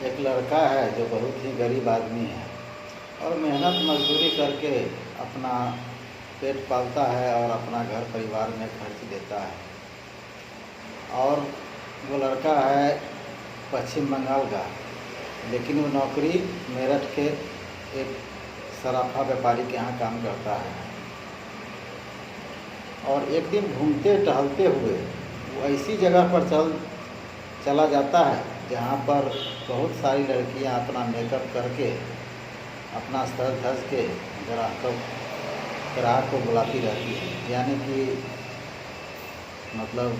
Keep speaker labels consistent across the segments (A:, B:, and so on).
A: एक लड़का है जो बहुत ही गरीब आदमी है और मेहनत मजदूरी करके अपना पेट पालता है और अपना घर परिवार में खर्च देता है। और वो लड़का है पश्चिम बंगाल का, लेकिन वो नौकरी मेरठ के एक सराफा व्यापारी के यहाँ काम करता है। और एक दिन घूमते टहलते हुए वो ऐसी जगह पर चला जाता है जहाँ पर बहुत सारी लड़कियाँ अपना मेकअप करके अपना सज धज के ग्राहक को बुलाती रहती है। यानी कि मतलब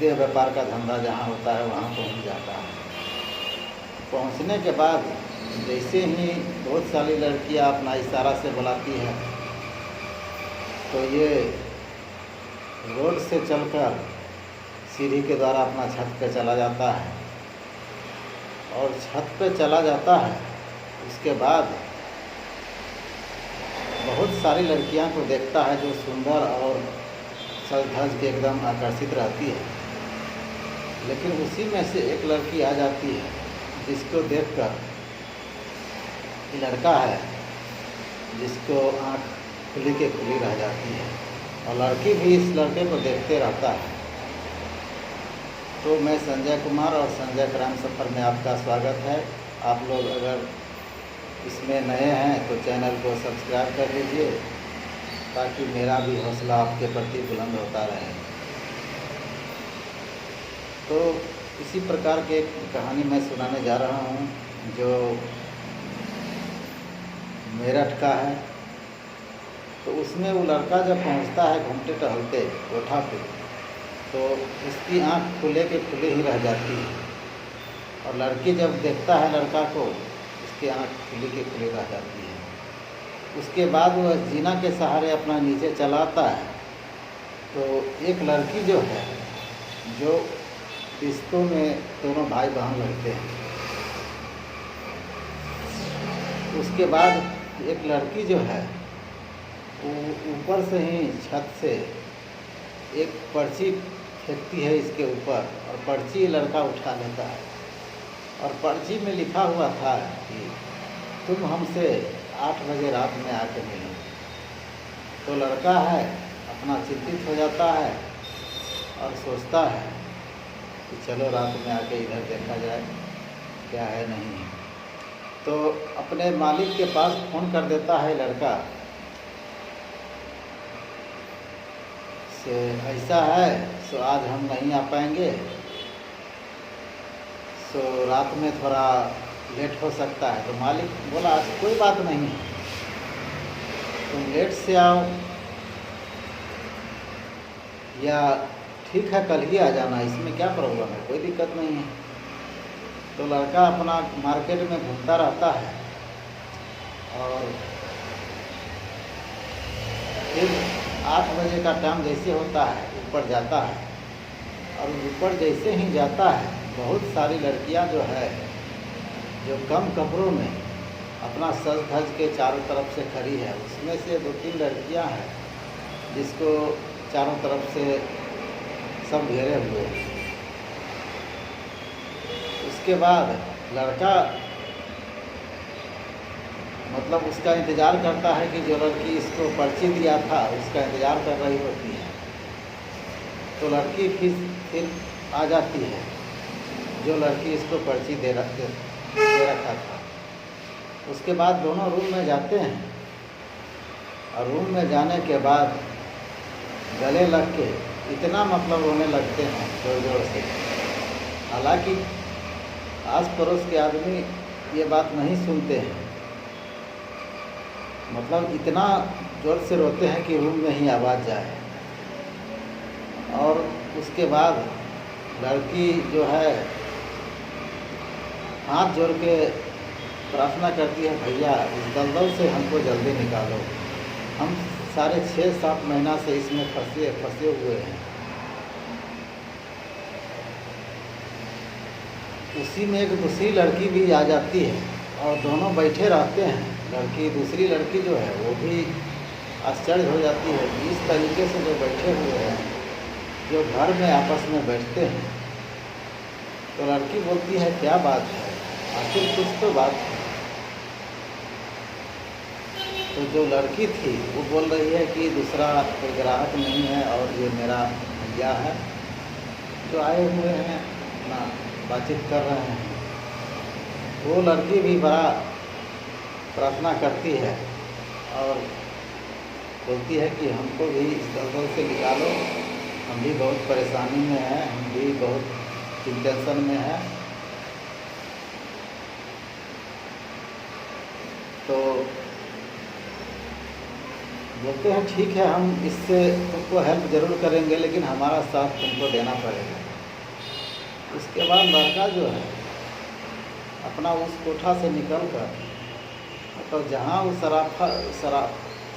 A: देह व्यापार का धंधा जहाँ होता है वहाँ पहुँच जाता है। पहुँचने के बाद जैसे ही बहुत सारी लड़कियाँ अपना इशारा से बुलाती हैं तो ये रोड से चलकर सीढ़ी के द्वारा अपना छत पे चला जाता है। और छत पे चला जाता है, उसके बाद बहुत सारी लड़कियां को देखता है जो सुंदर और सज धज के एकदम आकर्षित रहती है। लेकिन उसी में से एक लड़की आ जाती है जिसको देखकर ये लड़का है जिसको आँख खुली के खुली रह जाती है और लड़की भी इस लड़के को देखते रहता है। तो मैं संजय कुमार और संजय क्राइम सफ़र में आपका स्वागत है। आप लोग अगर इसमें नए हैं तो चैनल को सब्सक्राइब कर लीजिए ताकि मेरा भी हौसला आपके प्रति बुलंद होता रहे। तो इसी प्रकार की एक कहानी मैं सुनाने जा रहा हूँ जो मेरठ का है। तो उसमें वो लड़का जब पहुँचता है घूमते टहलते कोठा पे, तो उसकी आँख खुले के खुले ही रह जाती है और लड़की जब देखता है लड़का को उसकी आँख खुली के खुली रह जाती है। उसके बाद वह जीना के सहारे अपना नीचे चलाता है। तो एक लड़की जो है जो रिश्तों में दोनों भाई बहन लगते हैं, उसके बाद एक लड़की जो है वो ऊपर से ही छत से एक पर्ची फेंकती है इसके ऊपर और पर्ची लड़का उठा लेता है। और पर्ची में लिखा हुआ था कि तुम हमसे 8 बजे रात में आके मिलो। तो लड़का है अपना चिंतित हो जाता है और सोचता है कि चलो रात में आके इधर देखा जाए क्या है नहीं है। तो अपने मालिक के पास फ़ोन कर देता है लड़का से ऐसा है सो आज हम नहीं आ पाएंगे, सो रात में थोड़ा लेट हो सकता है। तो मालिक बोला कोई बात नहीं है, तुम लेट से आओ या ठीक है कल ही आ जाना, इसमें क्या प्रॉब्लम है, कोई दिक्कत नहीं है। तो लड़का अपना मार्केट में घूमता रहता है और फिर 8 बजे का टाइम जैसे होता है ऊपर जाता है और ऊपर जैसे ही जाता है बहुत सारी लड़कियां जो है जो कम कपड़ों में अपना सज धज के चारों तरफ से खड़ी है। उसमें से 2-3 लड़कियां हैं जिसको चारों तरफ से सब घेरे हुए हैं। उसके बाद लड़का मतलब उसका इंतज़ार करता है कि जो लड़की इसको पर्ची दिया था उसका इंतज़ार कर रही होती है। तो लड़की फिर आ जाती है जो लड़की इसको पर्ची दे रखा था। उसके बाद दोनों रूम में जाते हैं और रूम में जाने के बाद गले लग के इतना मतलब रोने लगते हैं जोर जोर से। हालांकि आस पड़ोस के आदमी ये बात नहीं सुनते हैं, मतलब इतना जोर से रोते हैं कि रूम में ही आवाज़ जाए। और उसके बाद लड़की जो है हाथ जोड़ के प्रार्थना करती है, भैया इस दलदल से हमको जल्दी निकालो, हम सारे 6-7 महीना से इसमें फंसे हुए हैं। उसी में एक दूसरी लड़की भी आ जाती है और दोनों बैठे रहते हैं। दूसरी लड़की जो है वो भी आश्चर्य हो जाती है कि इस तरीके से जो बैठे हुए हैं जो घर में आपस में बैठते हैं। तो लड़की बोलती है क्या बात है, आखिर कुछ तो बात है। तो जो लड़की थी वो बोल रही है कि दूसरा कोई ग्राहक नहीं है और ये मेरा भैया है जो आए हुए हैं, अपना बातचीत कर रहे हैं। वो लड़की भी बड़ा प्रार्थना करती है और बोलती है कि हमको भी इस दलदल से निकालो, हम भी बहुत परेशानी में हैं, हम भी बहुत टेंशन में हैं। तो बोलते हैं ठीक है, हम इससे तुमको हेल्प ज़रूर करेंगे, लेकिन हमारा साथ तुमको देना पड़ेगा। उसके बाद लड़का जो है अपना उस कोठा से निकलकर तो जहाँ वो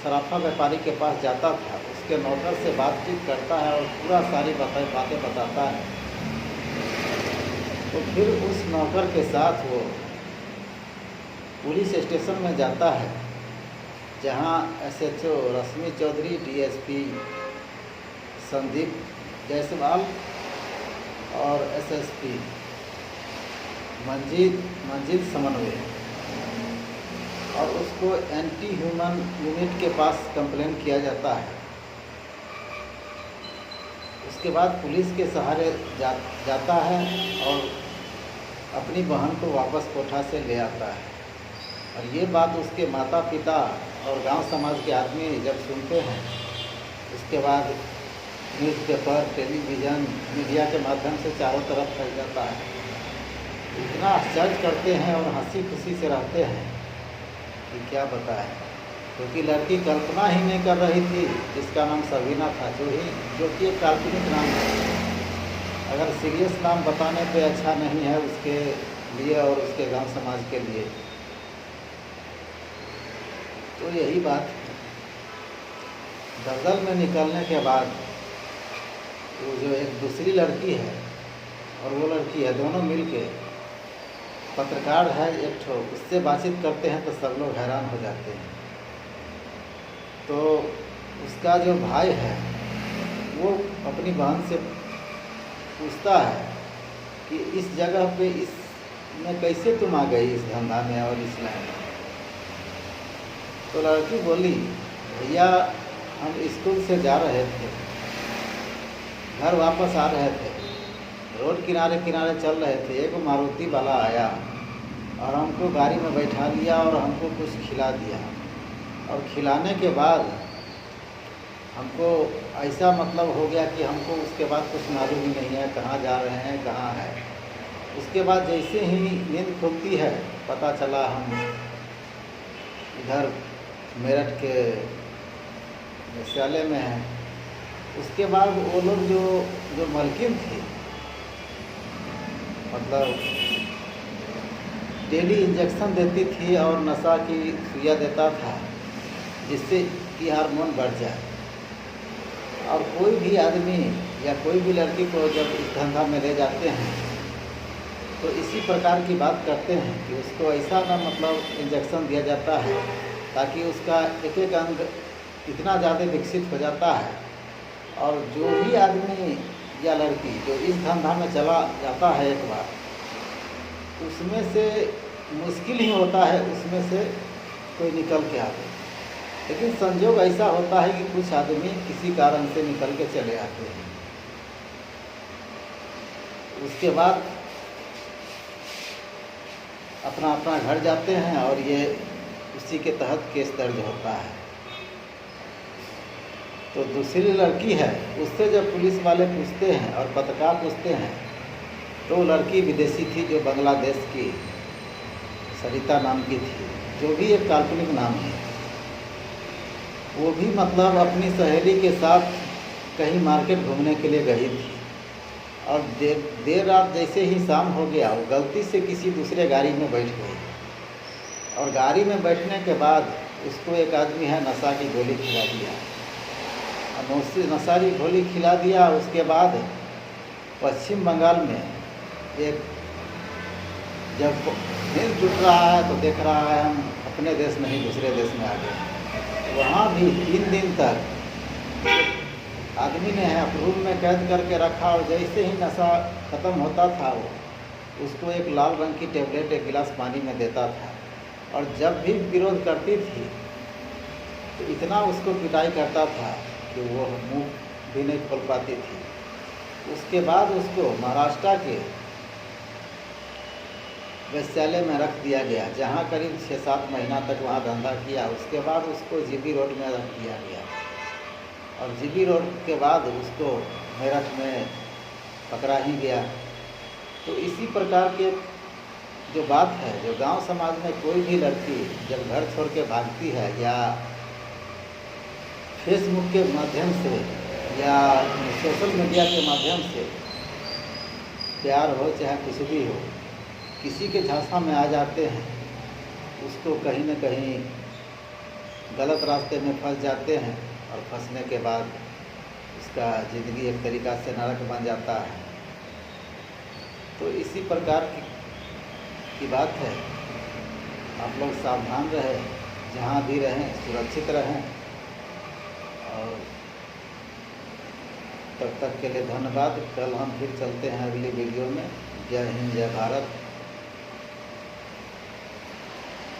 A: सराफा व्यापारी के पास जाता था उसके नौकर से बातचीत करता है और पूरा सारी बातें बताता है। तो फिर उस नौकर के साथ वो पुलिस स्टेशन में जाता है जहाँ SHO रश्मि चौधरी, DSP संदीप जायसवाल और SSP मंजीत समन्वय और उसको एंटी ह्यूमन यूनिट के पास कंप्लेन किया जाता है। उसके बाद पुलिस के सहारे जाता है और अपनी बहन को वापस कोठा से ले आता है। और ये बात उसके माता पिता और गांव समाज के आदमी जब सुनते हैं, उसके बाद न्यूज़पेपर, टेलीविज़न, मीडिया के माध्यम से चारों तरफ फैल जाता है। इतना आश्चर्य करते हैं और हंसी खुशी से रहते हैं कि क्या बताएं, क्योंकि लड़की कल्पना ही नहीं कर रही थी, जिसका नाम सवीना था, जो कि एक काल्पनिक नाम है। अगर सीरियस नाम बताने पे अच्छा नहीं है उसके लिए और उसके गांव समाज के लिए। तो यही बात दलदल में निकलने के बाद वो जो एक दूसरी लड़की है और वो लड़की है, दोनों मिलके पत्रकार है एक ठो, उससे बातचीत करते हैं तो सब लोग हैरान हो जाते हैं। तो उसका जो भाई है वो अपनी बहन से पूछता है कि इस जगह पे इसमें कैसे तुम आ गई, इस धंधा में और इस लाइन में। तो लड़की बोली, भैया हम स्कूल से जा रहे थे, घर वापस आ रहे थे, रोड किनारे चल रहे थे, एक मारुति वाला आया और हमको गाड़ी में बैठा लिया और हमको कुछ खिला दिया। और खिलाने के बाद हमको ऐसा मतलब हो गया कि हमको उसके बाद कुछ मालूम ही नहीं है कहाँ जा रहे हैं, कहाँ है। उसके बाद जैसे ही नींद खुलती है पता चला हम इधर मेरठ के विद्यालय में हैं। उसके बाद वो लोग जो मलकिन थी, मतलब डेली इंजेक्शन देती थी और नशा की सुइया देता था जिससे कि हार्मोन बढ़ जाए। और कोई भी आदमी या कोई भी लड़की को जब इस धंधा में ले जाते हैं तो इसी प्रकार की बात करते हैं कि उसको ऐसा ना मतलब इंजेक्शन दिया जाता है ताकि उसका एक एक अंग इतना ज़्यादा विकसित हो जाता है। और जो भी आदमी या लड़की जो इस धंधा में चला जाता है एक बार, उसमें से मुश्किल ही होता है उसमें से कोई निकल के आवे। लेकिन संजोग ऐसा होता है कि कुछ आदमी किसी कारण से निकल के चले आते हैं। उसके बाद अपना अपना घर जाते हैं और ये उसी के तहत केस दर्ज होता है। तो दूसरी लड़की है, उससे जब पुलिस वाले पूछते हैं और पत्रकार पूछते हैं तो वो लड़की विदेशी थी जो बांग्लादेश की सरिता नाम की थी, जो भी एक काल्पनिक नाम है। वो भी मतलब अपनी सहेली के साथ कहीं मार्केट घूमने के लिए गई थी और देर रात जैसे ही शाम हो गया वो गलती से किसी दूसरे गाड़ी में बैठ गई। और गाड़ी में बैठने के बाद उसको एक आदमी है नशा की गोली खिला दिया। नशा की गोली खिला दिया। उसके बाद पश्चिम बंगाल में एक जब नींद टूट रहा है तो देख रहा है हम अपने देश नहीं दूसरे देश में आ गए। वहाँ भी 3 दिन तक आदमी ने है रूम में कैद करके रखा और जैसे ही नशा ख़त्म होता था वो उसको एक लाल रंग की टेबलेट एक गिलास पानी में देता था, और जब भी विरोध करती थी तो इतना उसको पिटाई करता था कि वो मुंह भी नहीं खोल पाती थी। उसके बाद उसको महाराष्ट्र के वैश्यालय में रख दिया गया, जहाँ करीब 6-7 महीना तक वहाँ धंधा किया। उसके बाद उसको जीबी रोड में रख दिया गया, और जीबी रोड के बाद उसको मेरठ में पकड़ा ही गया। तो इसी प्रकार के जो बात है, जो गांव समाज में कोई भी लड़की जब घर छोड़ के भागती है, या फेसबुक के माध्यम से या सोशल मीडिया के माध्यम से प्यार हो चाहे कुछ भी हो, किसी के झांसा में आ जाते हैं, उसको कहीं न कहीं गलत रास्ते में फंस जाते हैं, और फंसने के बाद उसका ज़िंदगी एक तरीक़ा से नरक बन जाता है। तो इसी प्रकार की बात है। आप लोग सावधान रहें, जहाँ भी रहें सुरक्षित रहें, और तब तक के लिए धन्यवाद। कल हम फिर चलते हैं अगली वीडियो में। जय हिंद, जय भारत।